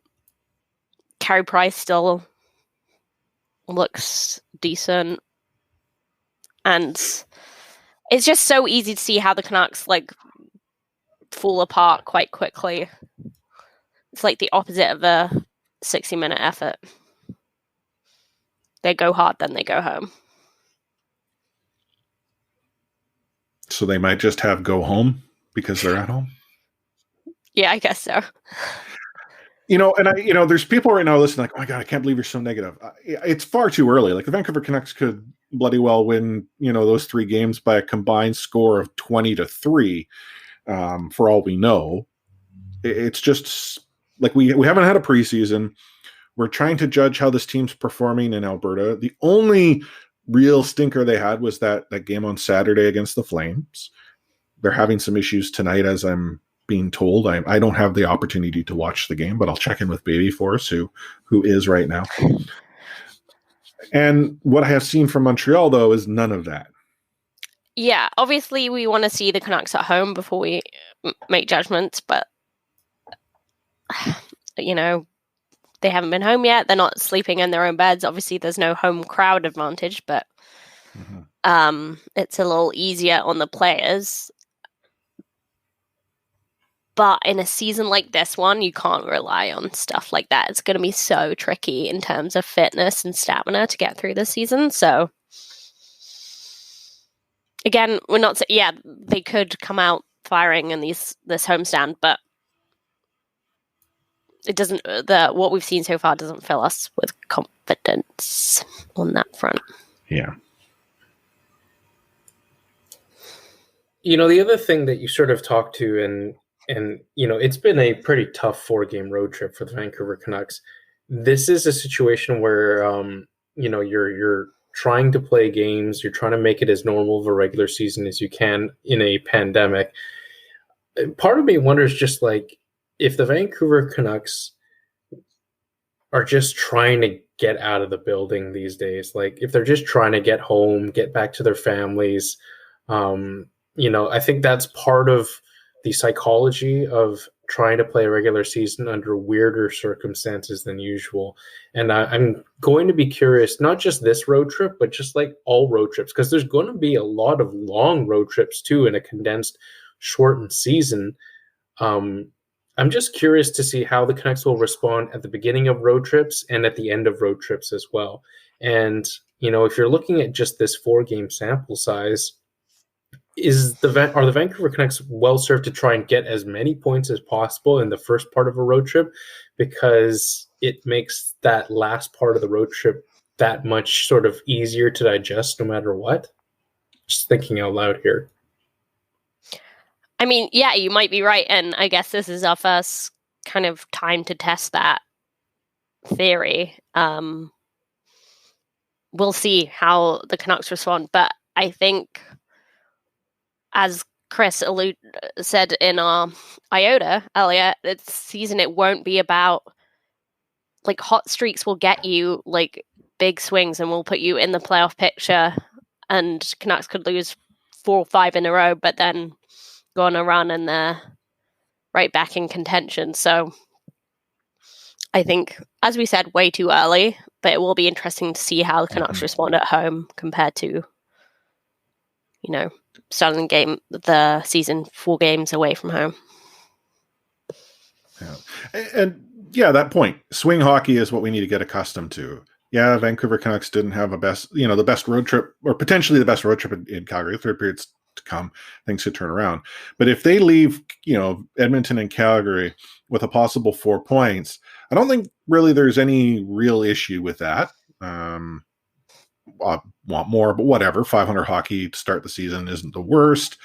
Price still looks decent. And it's just so easy to see how the Canucks fall apart quite quickly. It's like the opposite of a 60-minute effort. They go hard, then they go home. So they might just have go home because they're at home? Yeah, I guess so. There's people right now listening like, oh my God, I can't believe you're so negative. It's far too early. Like the Vancouver Canucks could bloody well win, those 3 games by a combined score of 20-3 for all we know. It's just like we haven't had a preseason. We're trying to judge how this team's performing in Alberta. The only real stinker they had was that game on Saturday against the Flames. They're having some issues tonight, as I'm being told. I don't have the opportunity to watch the game, but I'll check in with Baby Force, who is right now. And what I have seen from Montreal, though, is none of that. Yeah, obviously we want to see the Canucks at home before we make judgments, but they haven't been home yet. They're not sleeping in their own beds. Obviously, there's no home crowd advantage, but it's a little easier on the players. But in a season like this one, you can't rely on stuff like that. It's going to be so tricky in terms of fitness and stamina to get through the season. So, again, we're not... Yeah, they could come out firing in this homestand, but it doesn't... what we've seen so far doesn't fill us with confidence on that front. Yeah. The other thing that you sort of talked to, and it's been a pretty tough 4-game road trip for the Vancouver Canucks. This is a situation where, you're trying to play games, you're trying to make it as normal of a regular season as you can in a pandemic. Part of me wonders just like if the Vancouver Canucks are just trying to get out of the building these days, like if they're just trying to get home, get back to their families, I think that's part of the psychology of trying to play a regular season under weirder circumstances than usual. And I'm going to be curious, not just this road trip, but just like all road trips, because there's going to be a lot of long road trips too in a condensed, shortened season. I'm just curious to see how the Canucks will respond at the beginning of road trips and at the end of road trips as well. And, if you're looking at just this 4-game sample size, are the Vancouver Canucks well served to try and get as many points as possible in the first part of a road trip, because it makes that last part of the road trip that much sort of easier to digest no matter what? Just thinking out loud here. I mean, yeah, you might be right, and I guess this is our first kind of time to test that theory. We'll see how the Canucks respond, but I think, as Chris said in our IOTA earlier, this season it won't be about, like, hot streaks will get you, like, big swings and will put you in the playoff picture, and Canucks could lose 4 or 5 in a row, but then go on a run and they're right back in contention. So I think, as we said, way too early, but it will be interesting to see how the Canucks respond at home compared to, starting the season 4 games away from home. Yeah. And that point, swing hockey is what we need to get accustomed to. Yeah, Vancouver Canucks didn't have the best road trip, or potentially the best road trip in Calgary. 3 periods to come, things could turn around. But if they leave, Edmonton and Calgary with a possible 4 points, I don't think really there's any real issue with that. I want more, but whatever. 500 hockey to start the season isn't the worst.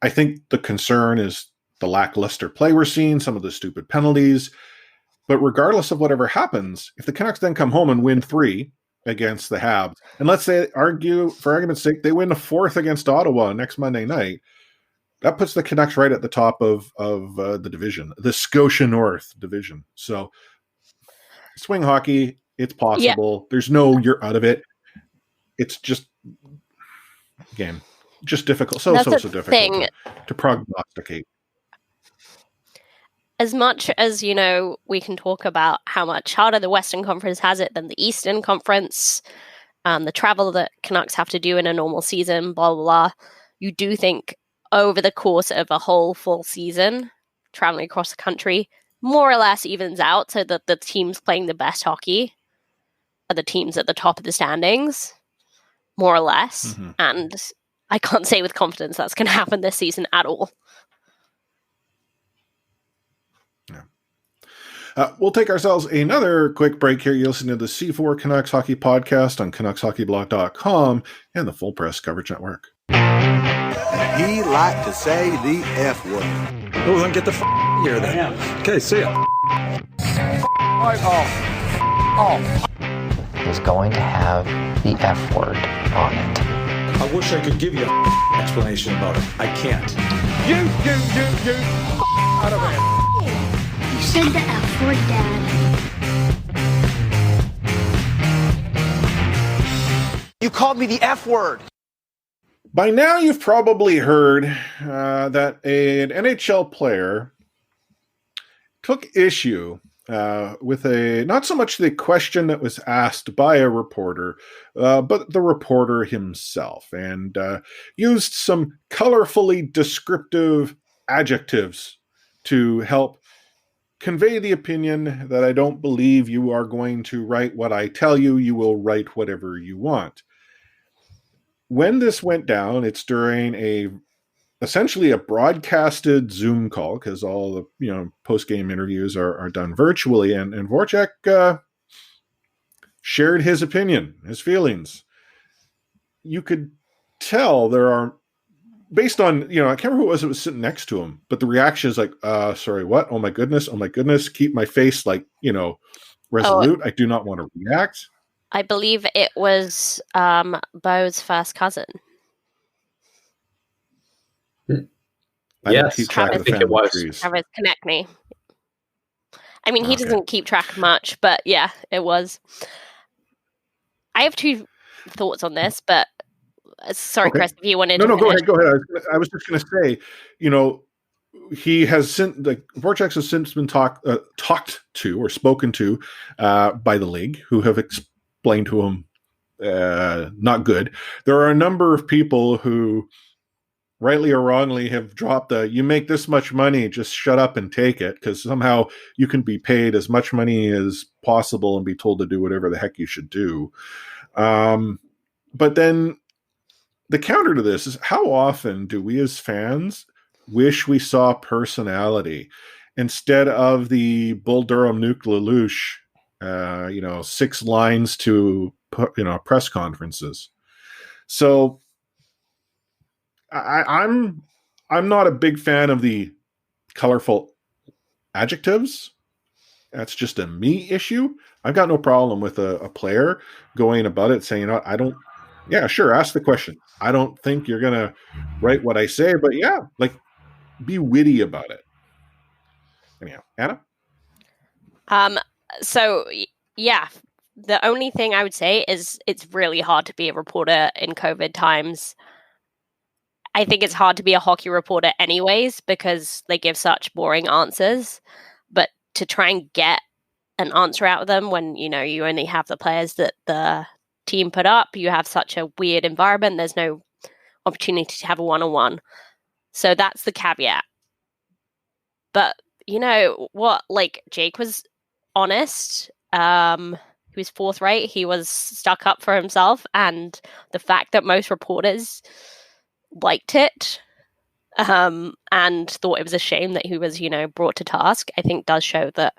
I think the concern is the lackluster play we're seeing, some of the stupid penalties. But regardless of whatever happens, if the Canucks then come home and win 3 against the Habs, and let's say, for argument's sake, they win the 4th against Ottawa next Monday night, that puts the Canucks right at the top of the division, the Scotia North division. So swing hockey, it's possible. Yeah. There's no you're out of it. It's just, again, just difficult. So difficult to prognosticate. As much as, we can talk about how much harder the Western Conference has it than the Eastern Conference, the travel that Canucks have to do in a normal season, blah, blah, blah, you do think over the course of a whole full season, traveling across the country, more or less evens out so that the teams playing the best hockey are the teams at the top of the standings, more or less. Mm-hmm. And I can't say with confidence that's going to happen this season at all. We'll take ourselves another quick break here. You listen to the C4 Canucks Hockey Podcast on CanucksHockeyBlog.com and the Full Press Coverage Network. He liked to say the F word. Oh, then get the here then. Okay, see ya. Is going to have the F word on it. I wish I could give you an explanation about it. I can't. You, out of here. You said the F word, Dad. You called me the F word. By now, you've probably heard that an NHL player took issue with not so much the question that was asked by a reporter, but the reporter himself, and used some colorfully descriptive adjectives to help convey the opinion that I don't believe you are going to write what I tell you. You will write whatever you want. When this went down, it's during essentially a broadcasted Zoom call, because all the post-game interviews are done virtually, and Voracek shared his opinion, his feelings. You could tell there are, based on, I can't remember who it was sitting next to him, but the reaction is like, sorry, what? Oh my goodness, keep my face resolute. I do not want to react. I believe it was Bo's first cousin. I don't keep track of the family trees. Travis Konechny. I mean, he doesn't keep track of much, but yeah, it was. I have two thoughts on this, but sorry, Chris, if you wanted to. No, go ahead. I was just going to say, he has since, Voracek has since been talked to or spoken to by the league, who have explained to him not good. There are a number of people who, rightly or wrongly, have dropped you make this much money, just shut up and take it, because somehow you can be paid as much money as possible and be told to do whatever the heck you should do. But then the counter to this is, how often do we as fans wish we saw personality instead of the Bull Durham Nuke Lelouch, 6 lines to press conferences. So I'm not a big fan of the colorful adjectives. That's just a me issue. I've got no problem with a player going about it saying, sure, ask the question. I don't think you're going to write what I say, but be witty about it. Anyhow, Anna? So, yeah, the only thing I would say is it's really hard to be a reporter in COVID times. I think it's hard to be a hockey reporter anyways, because they give such boring answers. But to try and get an answer out of them when, you only have the players that the team put up, you have such a weird environment, there's no opportunity to have a one-on-one. So that's the caveat. But you know what? Jake was honest. He was forthright. He was stuck up for himself. And the fact that most reporters liked it and thought it was a shame that he was, brought to task, I think does show that,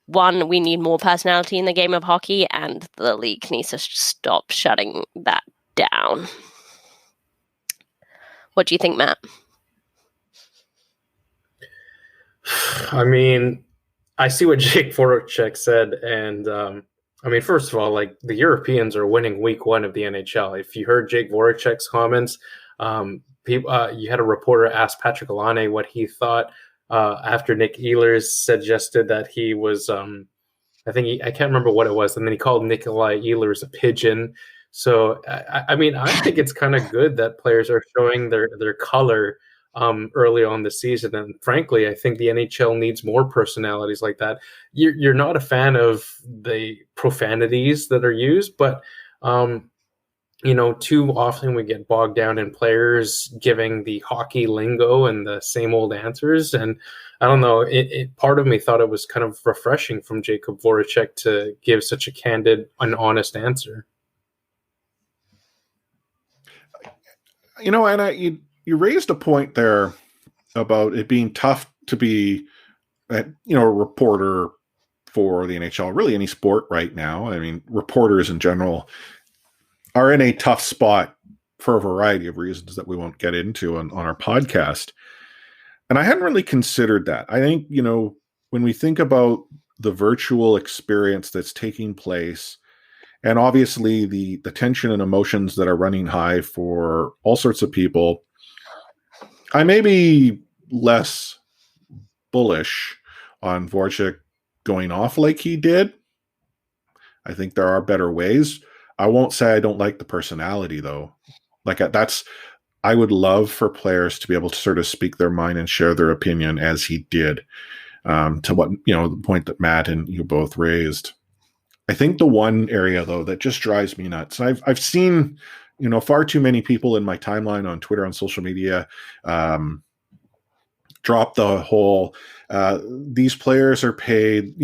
one, we need more personality in the game of hockey, and the league needs to stop shutting that down. What do you think, Matt? I mean, I see what Jake Voracek said, and first of all, the Europeans are winning week 1 of the NHL. If you heard Jake Voracek's comments, you had a reporter ask Patrick Alane what he thought after Nick Ehlers suggested that he was, I can't remember what it was, and then he called Nikolai Ehlers a pigeon. So, I think it's kind of good that players are showing their color early on the season. And frankly, I think the NHL needs more personalities like that. You're not a fan of the profanities that are used, but, too often we get bogged down in players giving the hockey lingo and the same old answers. And I don't know, part of me thought it was kind of refreshing from Jacob Voracek to give such a candid and honest answer. Anna, you raised a point there about it being tough to be, a reporter for the NHL, really any sport right now. I mean, reporters in general are in a tough spot for a variety of reasons that we won't get into on our podcast. And I hadn't really considered that. I think, when we think about the virtual experience that's taking place, and obviously the tension and emotions that are running high for all sorts of people, I may be less bullish on Voracek going off like he did. I think there are better ways. I won't say I don't like the personality, though. I would love for players to be able to sort of speak their mind and share their opinion as he did. to what, the point that Matt and you both raised. I think the one area though that just drives me nuts, and I've seen, far too many people in my timeline on Twitter, on social media, drop the whole, these players are paid,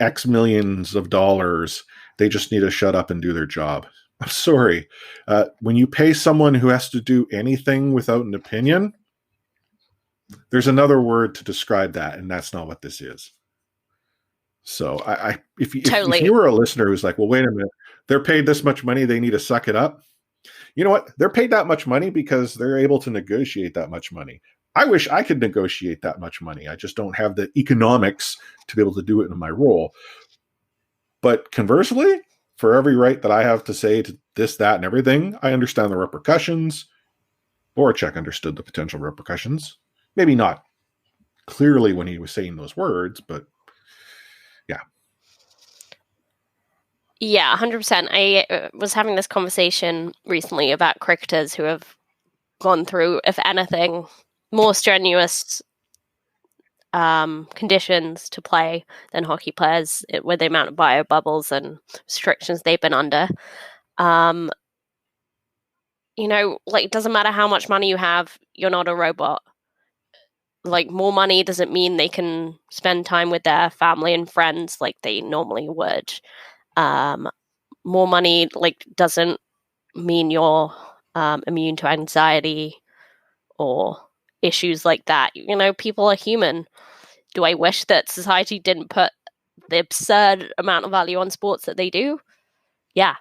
X millions of dollars. They just need to shut up and do their job. I'm sorry. When you pay someone who has to do anything without an opinion, there's another word to describe that, and that's not what this is. So if you were a listener who's like, well, wait a minute, they're paid this much money, they need to suck it up. You know what? They're paid that much money because they're able to negotiate that much money. I wish I could negotiate that much money. I just don't have the economics to be able to do it in my role. But conversely, for every right that I have to say to this, that, and everything, I understand the repercussions. Voracek understood the potential repercussions. Maybe not clearly when he was saying those words, but yeah. Yeah, 100%. I was having this conversation recently about cricketers who have gone through, if anything, more strenuous conditions to play than hockey players, with the amount of bio bubbles and restrictions they've been under. It doesn't matter how much money you have, you're not a robot. Like, more money doesn't mean they can spend time with their family and friends like they normally would. More money doesn't mean you're immune to anxiety or issues like that. People are human. Do I wish that society didn't put the absurd amount of value on sports that they do? Yeah.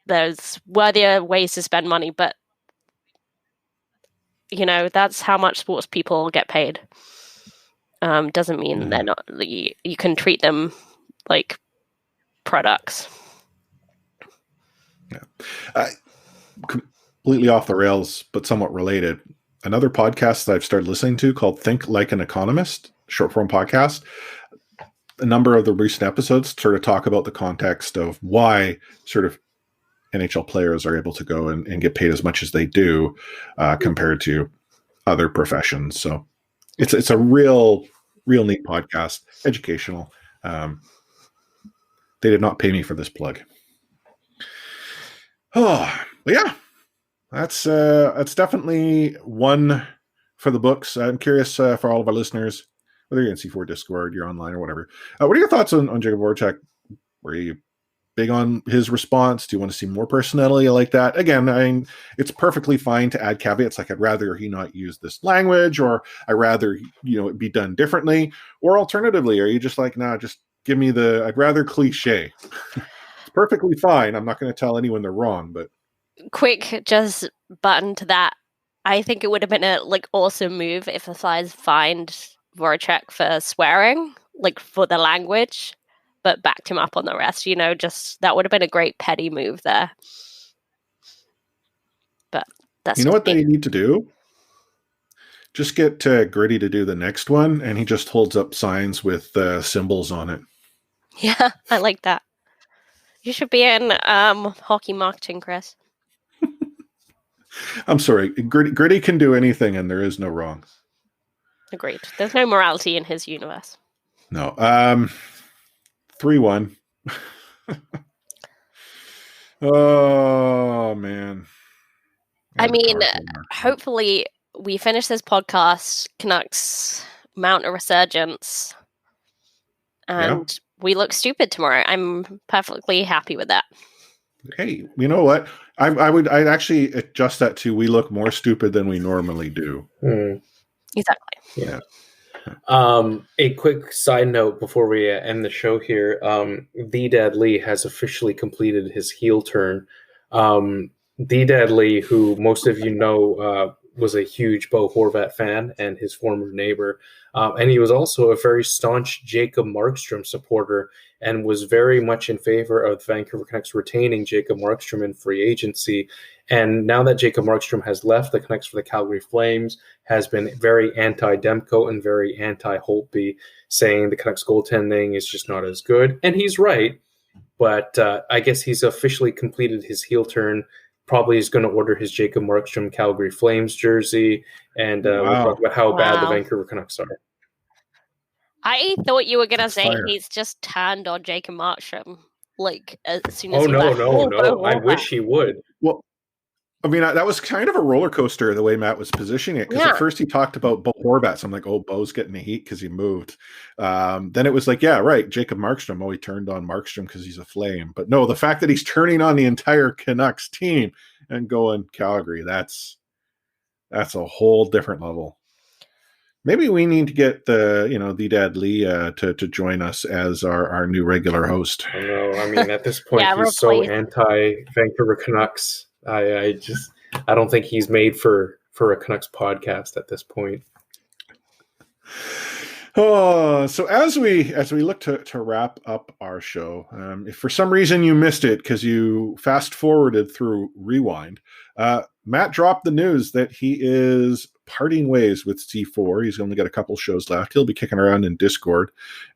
There's worthier ways to spend money, but that's how much sports people get paid. Doesn't mean they're not. You can treat them like products. Yeah. Completely off the rails, but somewhat related. Another podcast that I've started listening to called Think Like an Economist, short form podcast. A number of the recent episodes sort of talk about the context of why sort of NHL players are able to go and get paid as much as they do compared to other professions. So it's a real neat podcast, educational. They did not pay me for this plug. Oh, but yeah, that's definitely one for the books. I'm curious for all of our listeners, whether you're in C4 Discord, you're online or whatever. What are your thoughts on Jacob Voracek? Were you big on his response? Do you want to see more personality like that? Again, I mean, it's perfectly fine to add caveats like I'd rather he not use this language, or I'd rather it be done differently, or alternatively, are you just like, nah, just give me I'd rather cliche. It's perfectly fine. I'm not going to tell anyone they're wrong, but quick just button to that. I think it would have been a awesome move if the Flyers fined Voracek for swearing, for the language, but backed him up on the rest. Just that would have been a great petty move there. But that's what they need to do. Just get Gritty to do the next one, and he just holds up signs with symbols on it. Yeah, I like that. You should be in hockey marketing, Chris. I'm sorry. Gritty can do anything, and there is no wrong. Agreed. There's no morality in his universe. No. 3-1. Oh, man. I mean, hopefully we finish this podcast, Canucks mount a resurgence, and we look stupid tomorrow. I'm perfectly happy with that. Hey, you know what? I'd actually adjust that to we look more stupid than we normally do. Exactly. Yeah. A quick side note before we end the show here. The Dad Lee has officially completed his heel turn. The Dad Lee, who most of you know, was a huge Bo Horvat fan and his former neighbor. And he was also a very staunch Jacob Markstrom supporter and was very much in favor of the Vancouver Canucks retaining Jacob Markstrom in free agency. And now that Jacob Markstrom has left the Canucks for the Calgary Flames, has been very anti-Demko and very anti-Holtby, saying the Canucks goaltending is just not as good. And he's right, but I guess he's officially completed his heel turn. Probably is going to order his Jacob Markstrom Calgary Flames jersey, and we'll talk about how bad the Vancouver Canucks are. I thought you were going to say fire. he's just turned on Jacob Markstrom, like, as soon Oh, as he left. no. I wish he would. Well, I mean, that was kind of a roller coaster the way Matt was positioning it. Because at first he talked about Bo Horvat. So I'm like, oh, Bo's getting the heat because he moved. Then it was like, yeah, right. Jacob Markstrom. Oh, he turned on Markstrom because he's a Flame. But no, the fact that he's turning on the entire Canucks team and going Calgary, that's a whole different level. Maybe we need to get the Dad Lee to join us as our new regular host. I know. I mean, at this point, he's so anti-Vancouver Canucks. I don't think he's made for a Canucks podcast at this point. Oh, so as we look to wrap up our show, if for some reason you missed it because you fast forwarded through Rewind, Matt dropped the news that he is parting ways with C4. He's only got a couple shows left. He'll be kicking around in Discord,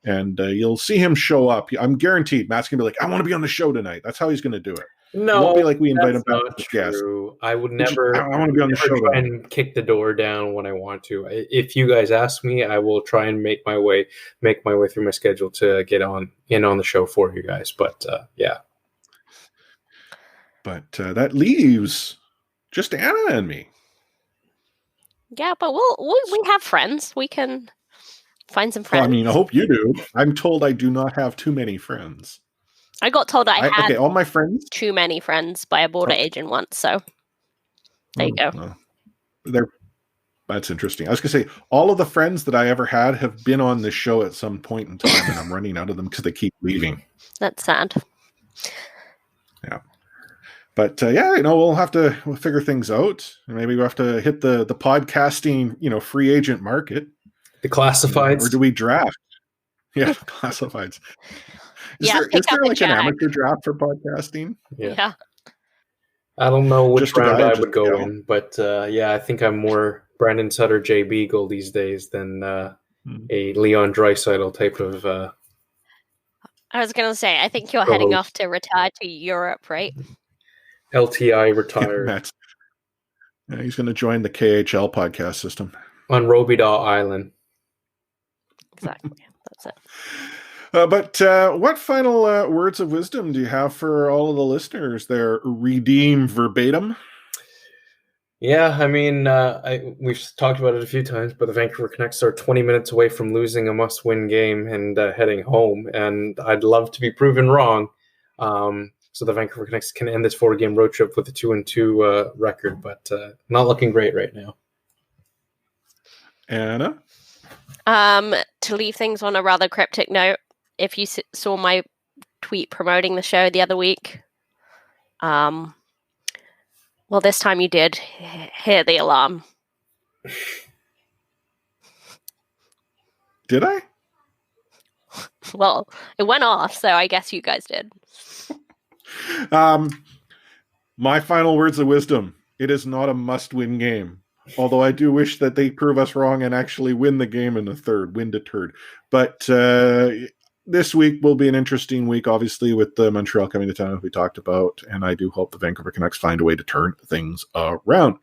and you'll see him show up. I'm guaranteed Matt's gonna be like, I want to be on the show tonight. That's how he's gonna do it. No, it won't be like we invite him back as guest. I would never. I want to be on the show and kick the door down when I want to. If you guys ask me, I will try and make my way through my schedule to get on the show for you guys. But yeah. But that leaves just Anna and me. Yeah, but we have friends. We can find some friends. Well, I mean, I hope you do. I'm told I do not have too many friends. I got told I had all my friends too many friends by a border agent once. So there you go. That's interesting. I was going to say all of the friends that I ever had have been on this show at some point in time, and I'm running out of them because they keep leaving. That's sad. Yeah. But we'll figure things out. Maybe we'll have to hit the podcasting, free agent market. The classifieds. Or do we draft? Yeah, classifieds. Is there like an amateur draft for podcasting? Yeah. I don't know which round I would go in, but I think I'm more Brandon Sutter, JB Beagle these days than a Leon Draisaitl type of. I was going to say, I think you're heading off to retire to Europe, right? LTI retired. He's going to join the KHL podcast system on Robidaw Island. Exactly. That's it. But what final words of wisdom do you have for all of the listeners there? Redeem verbatim. Yeah, I mean, we've talked about it a few times, but the Vancouver Canucks are 20 minutes away from losing a must-win game and heading home, and I'd love to be proven wrong. So the Vancouver Canucks can end this 4-game road trip with a 2-2 record, but not looking great right now. Anna? To leave things on a rather cryptic note, if you saw my tweet promoting the show the other week, well, this time you did hear the alarm. Did I? Well, it went off, so I guess you guys did. My final words of wisdom: it is not a must-win game. Although I do wish that they prove us wrong and actually win the game in the third, win to turd. But this week will be an interesting week, obviously, with the Montreal coming to town, as we talked about. And I do hope the Vancouver Canucks find a way to turn things around.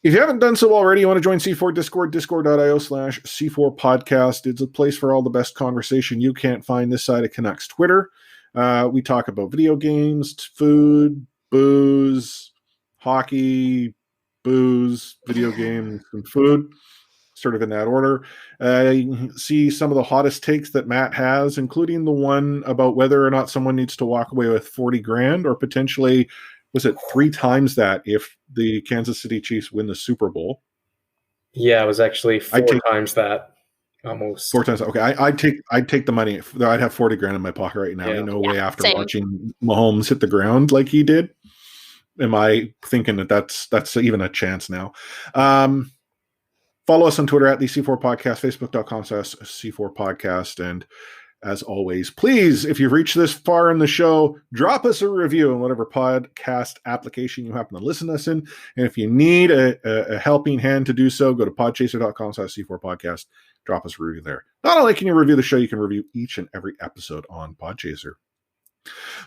If you haven't done so already, you want to join C4 Discord, discord.io/C4 podcast. It's a place for all the best conversation you can't find this side of Canucks Twitter. We talk about video games, food, booze, hockey, booze, video games, and food, sort of in that order. You see some of the hottest takes that Matt has, including the one about whether or not someone needs to walk away with $40,000 or potentially, was it 3 times that if the Kansas City Chiefs win the Super Bowl? Yeah, it was actually 4 times that. Almost 4 times. Okay, I'd take the money. I'd have $40,000 in my pocket right now. Yeah. No way after watching Mahomes hit the ground like he did. Am I thinking that that's even a chance now? Follow us on Twitter at the C4 Podcast, Facebook.com/C4 Podcast. And as always, please, if you've reached this far in the show, drop us a review in whatever podcast application you happen to listen to us in. And if you need a helping hand to do so, go to podchaser.com/C4 Podcast. Drop us a review there. Not only can you review the show, you can review each and every episode on Podchaser.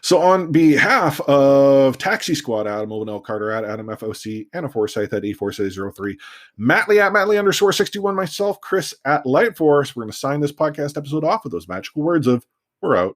So on behalf of Taxi Squad, Adam Owenell, Carter at Adam FOC, Anna Forsyth at E403, Matt Lee at Matt Lee_61, myself, Chris at Light Force, we're going to sign this podcast episode off with those magical words of, we're out.